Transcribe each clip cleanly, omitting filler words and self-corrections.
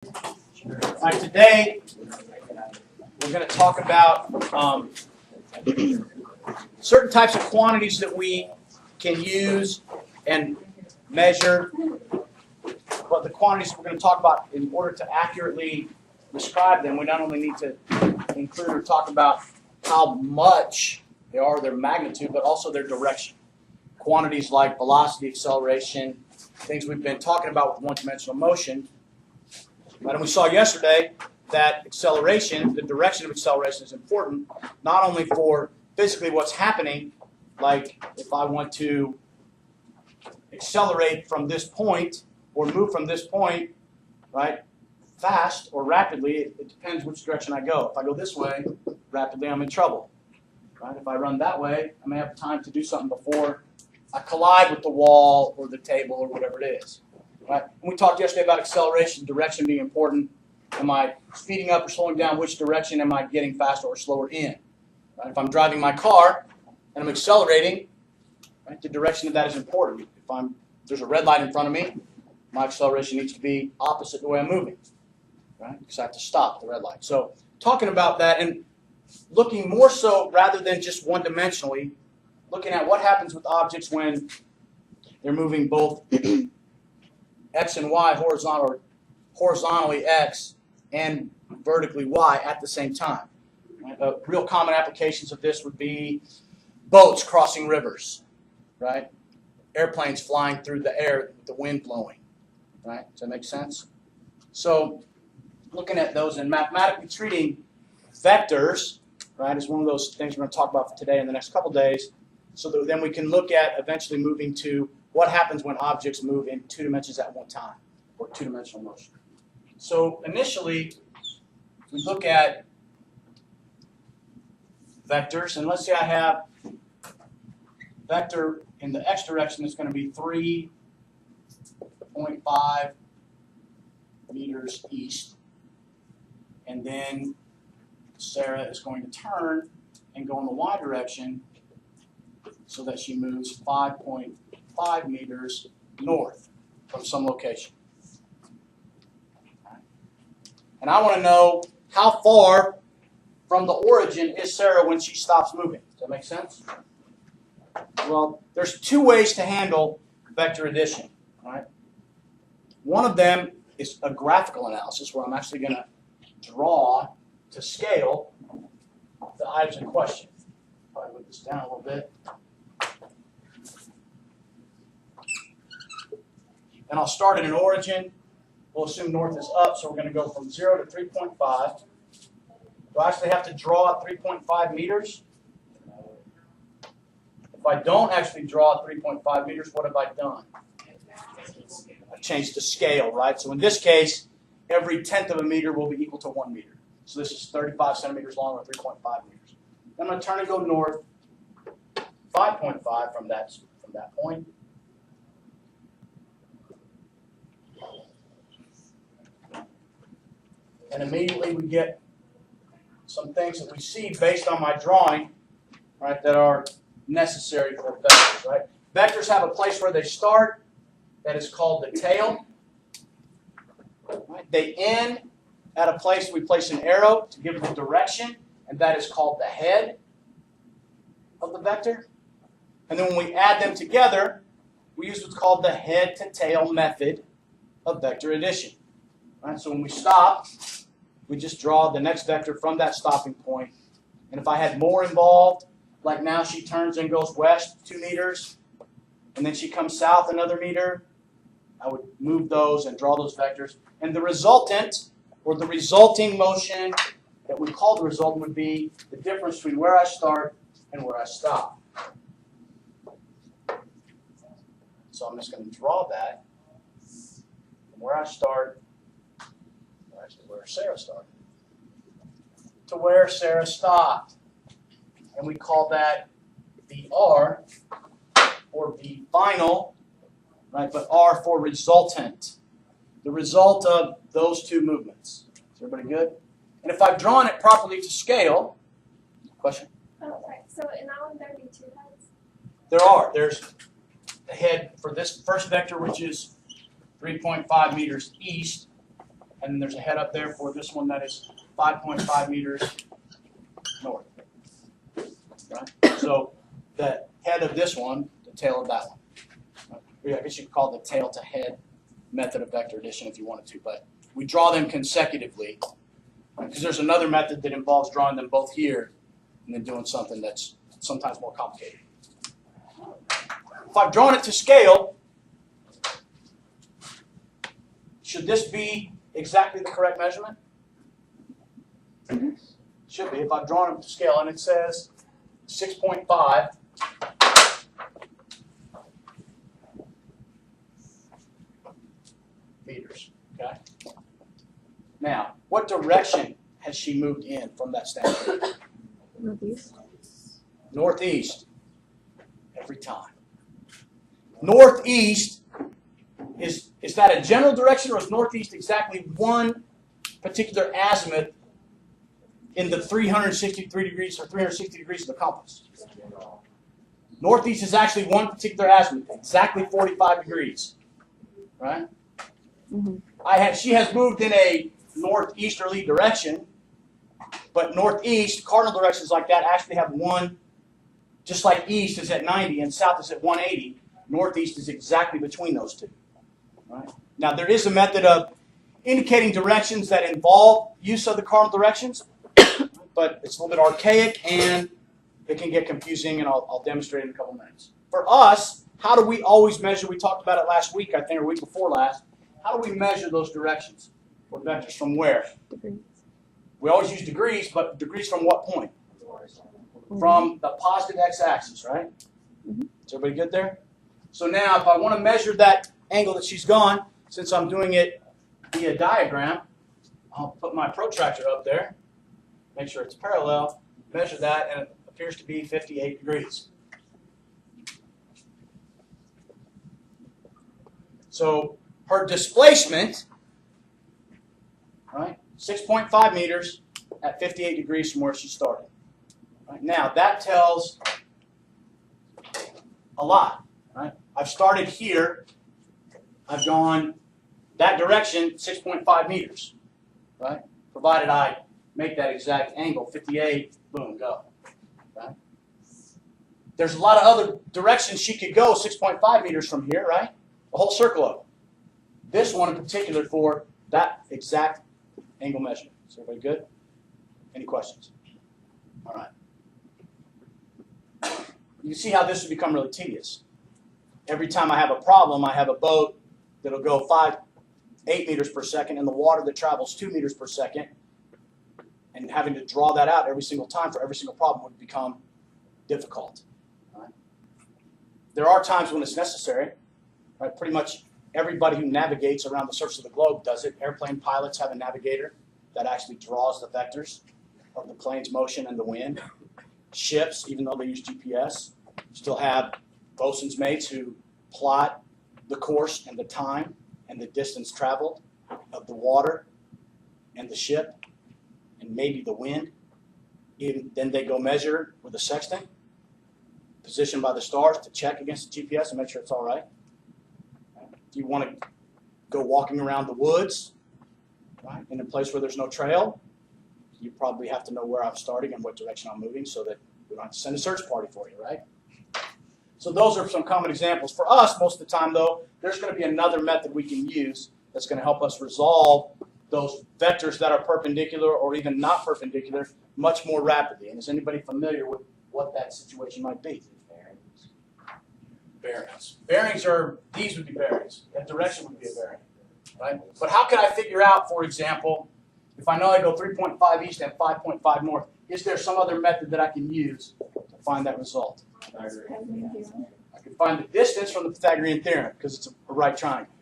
All right, today we're going to talk about certain types of quantities that we can use and measure. But the quantities we're going to talk about, in order to accurately describe them, we not only need to include or talk about how much they are, their magnitude, but also their direction. Quantities like velocity, acceleration, things we've been talking about with one-dimensional motion. Right? And we saw yesterday that acceleration, the direction of acceleration is important, not only for physically what's happening, like if I want to accelerate from this point or move from this point, right, fast or rapidly, it depends which direction I go. If I go this way, rapidly, I'm in trouble. Right? If I run that way, I may have time to do something before I collide with the wall or the table or whatever it is. Right? And we talked yesterday about acceleration, direction being important. Am I speeding up or slowing down? Which direction am I getting faster or slower in? Right? If I'm driving my car and I'm accelerating, right, the direction of that is important. If there's a red light in front of me, my acceleration needs to be opposite the way I'm moving, right? Because I have to stop at the red light. So talking about that and looking more so rather than just one-dimensionally, looking at what happens with objects when they're moving both X and Y horizontally X and vertically Y at the same time. Right? Real common applications of this would be boats crossing rivers, right? Airplanes flying through the air with the wind blowing, right? Does that make sense? So looking at those and mathematically treating vectors, right, is one of those things we're going to talk about for today and the next couple days, so that then we can look at eventually moving to what happens when objects move in two dimensions at one time, or two-dimensional motion. So initially, we look at vectors, and let's say I have vector in the x direction that's going to be 3.5 meters east, and then Sarah is going to turn and go in the y direction so that she moves 5.5 meters north from some location. And I want to know how far from the origin is Sarah when she stops moving. Does that make sense? Well, there's two ways to handle vector addition. Right? One of them is a graphical analysis where I'm actually going to draw to scale the items in question. Probably move this down a little bit. And I'll start at an origin. We'll assume north is up, so we're going to go from 0 to 3.5. Do I actually have to draw at 3.5 meters? If I don't actually draw at 3.5 meters, what have I done? I've changed the scale, right? So in this case, every tenth of a meter will be equal to 1 meter. So this is 35 centimeters long, or 3.5 meters. Then I'm going to turn and go north 5.5 from that point. And immediately we get some things that we see based on my drawing, right, that are necessary for vectors, right? Vectors have a place where they start, that is called the tail. Right? They end at a place we place an arrow to give the direction, and that is called the head of the vector. And then when we add them together, we use what's called the head-to-tail method of vector addition. Right? So when we stop, we just draw the next vector from that stopping point. And if I had more involved, like now she turns and goes west 2 meters, and then she comes south another meter, I would move those and draw those vectors. And the resultant, or the resulting motion that we call the resultant, would be the difference between where I start and where I stop. So I'm just going to draw that from where I start, actually where Sarah started, to where Sarah stopped. And we call that the R, or the final, right? But R for resultant. The result of those two movements. Is everybody good? And if I've drawn it properly to scale, question? Oh, right. So in that one, there'd be two heads? There are. There's the head for this first vector, which is 3.5 meters east. and then there's a head up there for this one that is 5.5 meters north. Right? So the head of this one, the tail of that one. I guess you could call it the tail to head method of vector addition if you wanted to, but we draw them consecutively because there's another method that involves drawing them both here and then doing something that's sometimes more complicated. If I've drawn it to scale, should this be exactly the correct measurement? Should be. If I've drawn it to scale and it says 6.5 meters. Okay. Now, what direction has she moved in from that standpoint? Northeast. Northeast. Every time. Northeast is that a general direction, or is northeast exactly one particular azimuth in the 363 degrees or 360 degrees of the compass? Northeast is actually one particular azimuth, exactly 45 degrees. Right? Mm-hmm. She has moved in a northeasterly direction, but northeast, cardinal directions like that actually have one, just like east is at 90 and south is at 180, northeast is exactly between those two. Right? Now, there is a method of indicating directions that involve use of the cardinal directions, but it's a little bit archaic and it can get confusing, and I'll demonstrate in a couple minutes. For us, how do we always measure? We talked about it last week, I think, or week before last. How do we measure those directions? Or vectors from where? Degrees. We always use degrees, but degrees from what point? From the positive x-axis, right? Mm-hmm. Is everybody good there? So now, if I want to measure that angle that she's gone, since I'm doing it via diagram, I'll put my protractor up there, make sure it's parallel, measure that, and it appears to be 58 degrees. So her displacement, right, 6.5 meters at 58 degrees from where she started. Right? Now, that tells a lot. Right? I've started here. I've gone that direction, 6.5 meters. Right? Provided I make that exact angle, 58, boom, go. Right? There's a lot of other directions she could go 6.5 meters from here, right? The whole circle of them. This one in particular for that exact angle measurement. Is everybody good? Any questions? All right. You see how this would become really tedious. Every time I have a problem, I have a boat that'll go 8 meters per second in the water that travels 2 meters per second, and having to draw that out every single time for every single problem would become difficult. Right? There are times when it's necessary. Right? Pretty much everybody who navigates around the surface of the globe does it. Airplane pilots have a navigator that actually draws the vectors of the plane's motion and the wind. Ships, even though they use GPS, still have bosun's mates who plot the course and the time and the distance traveled of the water and the ship and maybe the wind. Then they go measure with a sextant, positioned by the stars, to check against the GPS and make sure it's all right. If you want to go walking around the woods, right, in a place where there's no trail, you probably have to know where I'm starting and what direction I'm moving so that we don't have to send a search party for you, right? So those are some common examples. For us, most of the time, though, there's going to be another method we can use that's going to help us resolve those vectors that are perpendicular or even not perpendicular much more rapidly. And is anybody familiar with what that situation might be? Bearings. Bearings are, these would be bearings. That direction would be a bearing, right? But how can I figure out, for example, if I know I go 3.5 east and 5.5 north, is there some other method that I can use to find that result? I can find the distance from the Pythagorean theorem because it's a right triangle,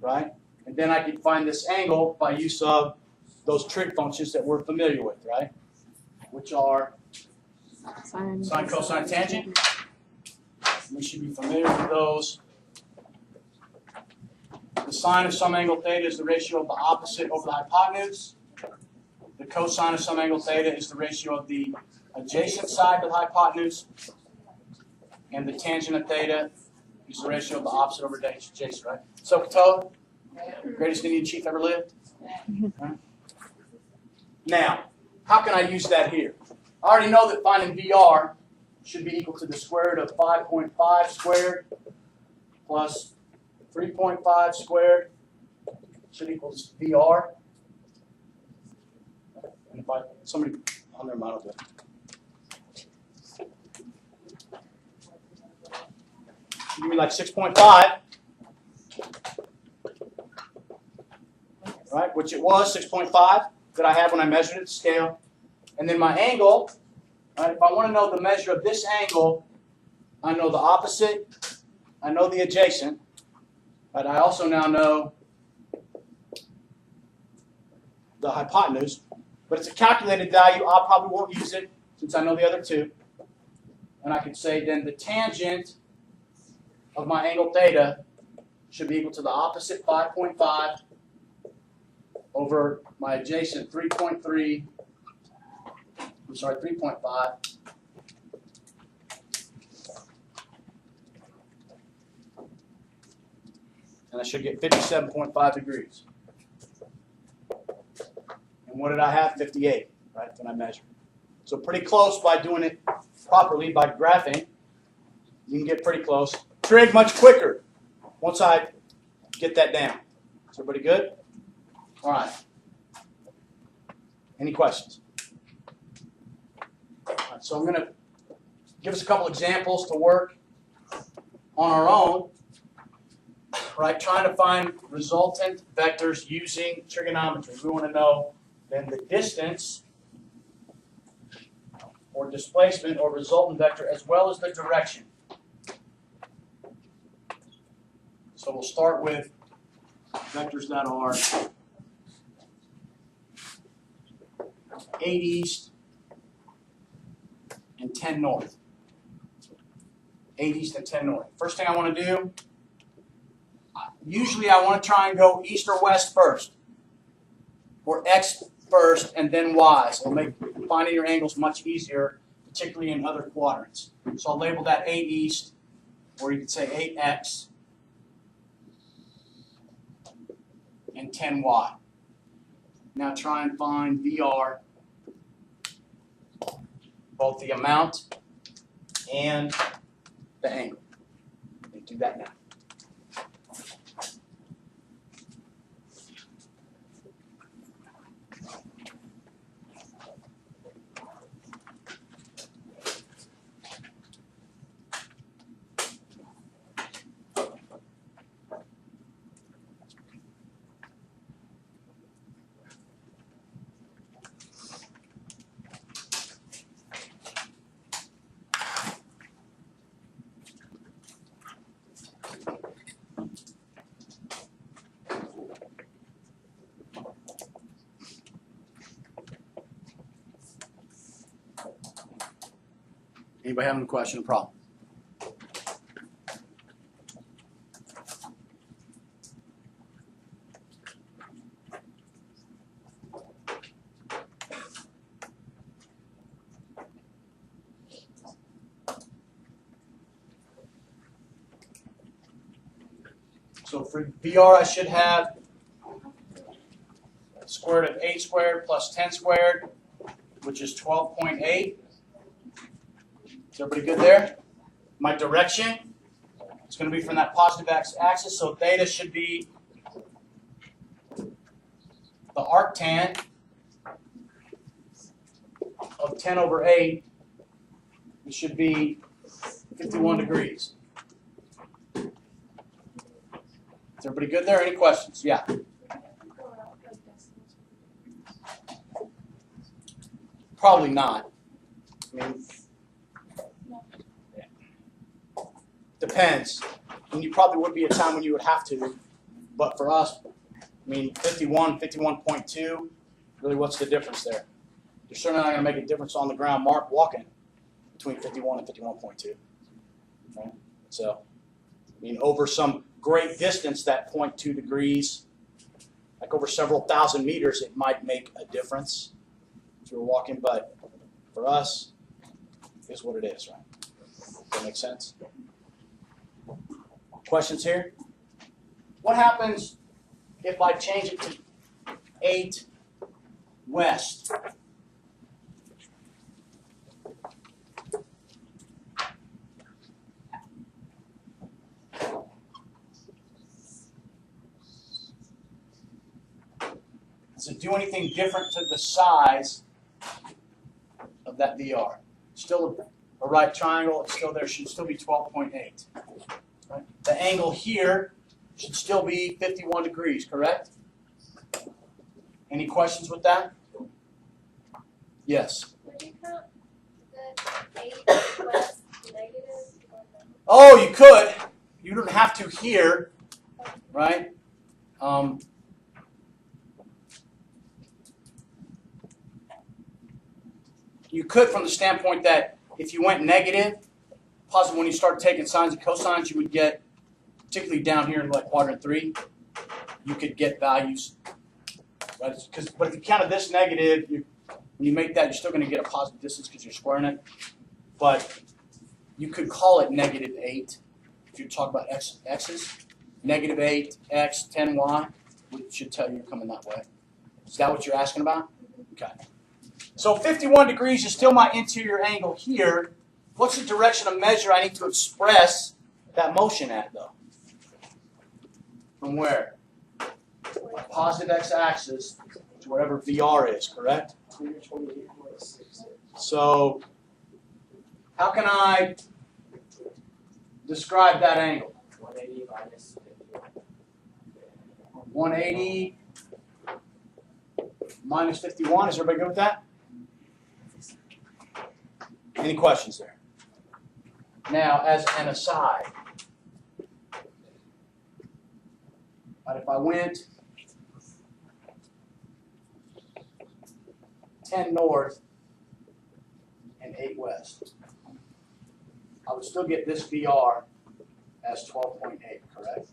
right? And then I can find this angle by use of those trig functions that we're familiar with, right? Which are sine, cosine, tangent. We should be familiar with those. The sine of some angle theta is the ratio of the opposite over the hypotenuse. The cosine of some angle theta is the ratio of the adjacent side to the hypotenuse. And the tangent of theta is the ratio of the opposite over adjacent, right? So, Katoa, greatest Indian chief ever lived? Right? Now, how can I use that here? I already know that finding VR should be equal to the square root of 5.5 squared plus 3.5 squared should equal VR. And if somebody on their mind will do it. Give me like 6.5, right? Which it was 6.5 that I had when I measured it, scale. And then my angle, right? If I want to know the measure of this angle, I know the opposite, I know the adjacent, but I also now know the hypotenuse. But it's a calculated value. I probably won't use it since I know the other two. And I can say then the tangent of my angle theta should be equal to the opposite 5.5 over my adjacent 3.5. And I should get 57.5 degrees. And what did I have? 58, right, when I measured. So pretty close by doing it properly, by graphing. You can get pretty close. Trig much quicker once I get that down. Is everybody good? All right. Any questions? All right, so I'm going to give us a couple examples to work on our own. Right, trying to find resultant vectors using trigonometry. We want to know then the distance or displacement or resultant vector as well as the direction. So we'll start with vectors that are 8 east and 10 north. 8 east and 10 north. First thing I want to do, usually I want to try and go east or west first, or x first and then y. So it'll make finding your angles much easier, particularly in other quadrants. So I'll label that 8 east, or you could say 8x and 10y. Now try and find VR, both the amount and the angle. Let me do that now. Anybody having a question or problem? So for VR, I should have square root of 8 squared plus 10 squared, which is 12.8. Is everybody good there? My direction, it's going to be from that positive axis, so theta should be the arctan of 10 over 8. It should be 51 degrees. Is everybody good there? Any questions? Yeah. Probably not. I mean, depends. I mean, you probably would be a time when you would have to, but for us, I mean, 51, 51.2, really what's the difference there? You're certainly not going to make a difference on the ground walking between 51 and 51.2. Okay? So, I mean, over some great distance, that 0.2 degrees, like over several thousand meters, it might make a difference if you were walking, but for us, it's what it is, right? Does that make sense? Questions here? What happens if I change it to 8 west. Does it do anything different to the size of that VR? Still a right triangle, it's still there, should still be 12.8. Right? The angle here should still be 51 degrees, correct? Any questions with that? Yes. Would you count the 8 west negative or no? Oh, you could. You don't have to here, right? You could from the standpoint that if you went negative, possibly when you start taking sines and cosines, you would get, particularly down here in like quadrant 3, you could get values. Right? But if you counted this negative, when you make that, you're still going to get a positive distance because you're squaring it. But you could call it -8 if you talk about x's. -8, x, 10y, which should tell you you're coming that way. Is that what you're asking about? Okay. So 51 degrees is still my interior angle here. What's the direction of measure I need to express that motion at, though? From where? My positive x-axis to wherever VR is, correct? So how can I describe that angle? 180 minus 51. 180 minus 51. Is everybody good with that? Any questions there? Now, as an aside, but if I went 10 north and 8 west, I would still get this VR as 12.8, correct?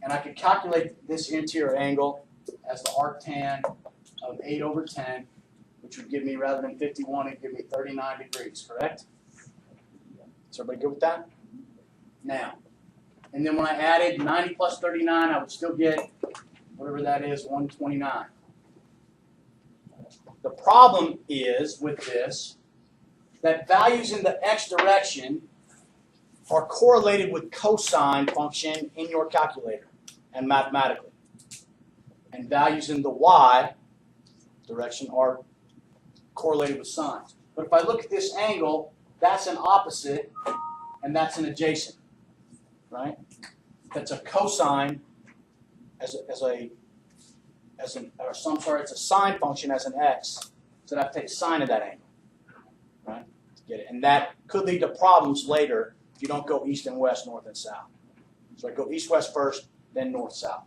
And I could calculate this interior angle as the arctan of 8 over 10, which would give me, rather than 51, it'd give me 39 degrees, correct? Is everybody good with that? Now, and then when I added 90 plus 39, I would still get, whatever that is, 129. The problem is with this, that values in the x direction are correlated with cosine function in your calculator and mathematically. And values in the y direction are correlated with sines. But if I look at this angle, that's an opposite and that's an adjacent, right? That's a cosine it's a sine function as an x. So I have to take sine of that angle, right? To get it. And that could lead to problems later if you don't go east and west, north and south. So I go east-west first, then north-south.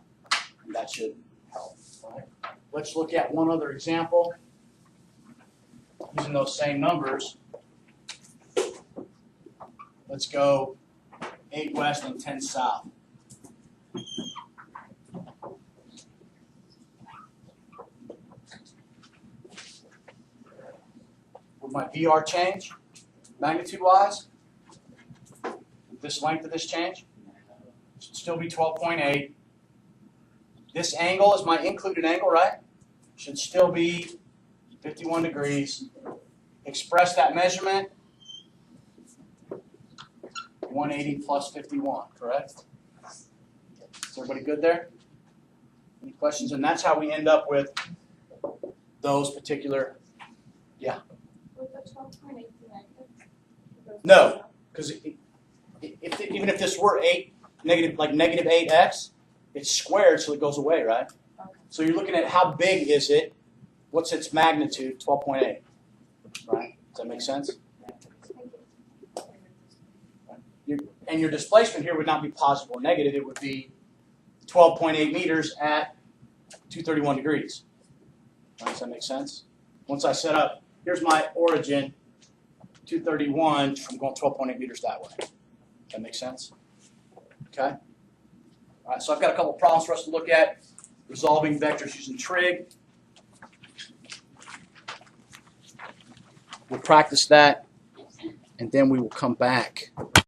And that should help. Right? Let's look at one other example using those same numbers. Let's go 8 west and 10 south. Would my VR change magnitude-wise? Would this length of this change? Should still be 12.8. This angle is my included angle, right? Should still be 51 degrees. Express that measurement. 180 plus 51, correct? Is everybody good there? Any questions? And that's how we end up with those particular, yeah. Would the 12.8 be negative? No, because even if this were negative 8x, it's squared, so it goes away, right? Okay. So you're looking at how big is it? What's its magnitude? 12.8, right? Does that make sense? And your displacement here would not be positive or negative. It would be 12.8 meters at 231 degrees. Right, does that make sense? Once I set up, here's my origin, 231. I'm going 12.8 meters that way. That makes sense? Okay? All right, so I've got a couple problems for us to look at. Resolving vectors using trig. We'll practice that, and then we will come back